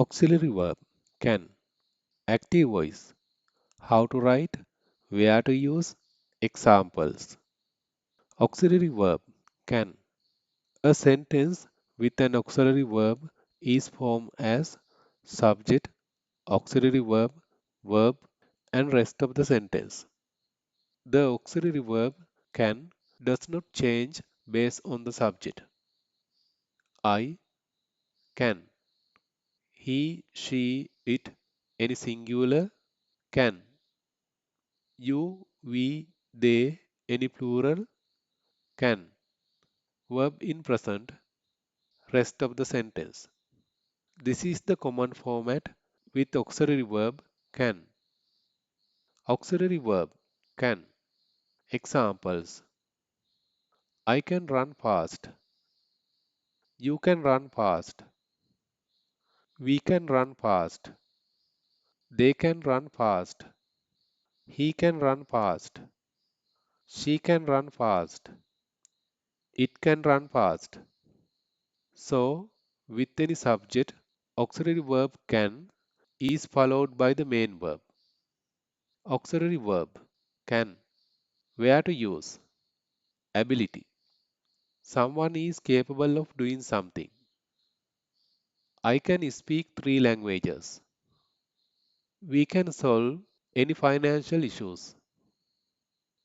Auxiliary verb can. Active voice. How to write, where to use, examples. Auxiliary verb can. A sentence with an auxiliary verb is formed as subject, auxiliary verb, verb, and rest of the sentence. The auxiliary verb can does not change based on the subject. I can. He, she, it, any singular can. You, we, they, any plural can. Verb in present, rest of the sentence. This is the common format with auxiliary verb can. Auxiliary verb can. Examples: I can run fast. You can run fast. We can run fast. They can run fast. He can run fast. She can run fast. It can run fast. So, with any subject, auxiliary verb can is followed by the main verb. Auxiliary verb can. Where to use? Ability. Someone is capable of doing something. I can speak three languages. We can solve any financial issues.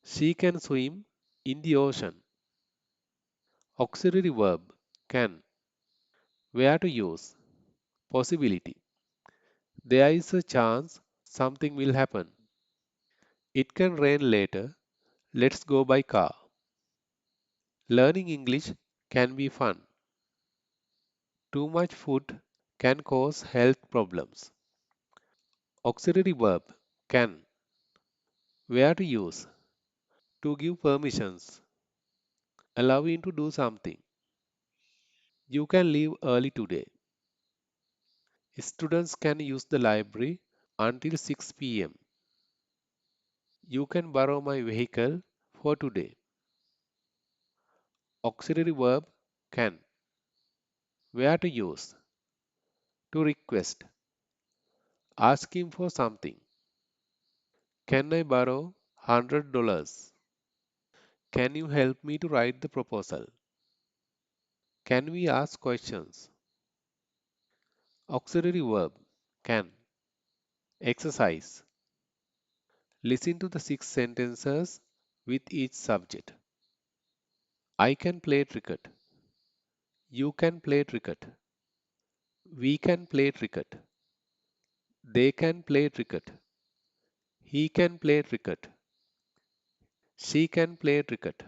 She can swim in the ocean. Auxiliary verb can. Where to use? Possibility. There is a chance something will happen. It can rain later. Let's go by car. Learning English can be fun. Too much food can cause health problems. Auxiliary verb can. Where to use? To give permissions. Allowing to do something. You can leave early today. Students can use the library until 6 p.m. You can borrow my vehicle for today. Auxiliary verb can. Where to use? To request. Ask him for something. Can I borrow $100? Can you help me to write the proposal? Can we ask questions? Auxiliary verb can. Exercise. Listen to the 6 sentences with each subject. I can play cricket. You can play cricket. We can play cricket. They can play cricket. He can play cricket. She can play cricket.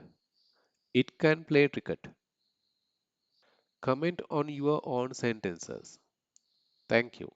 It can play cricket. Comment on your own sentences. Thank you.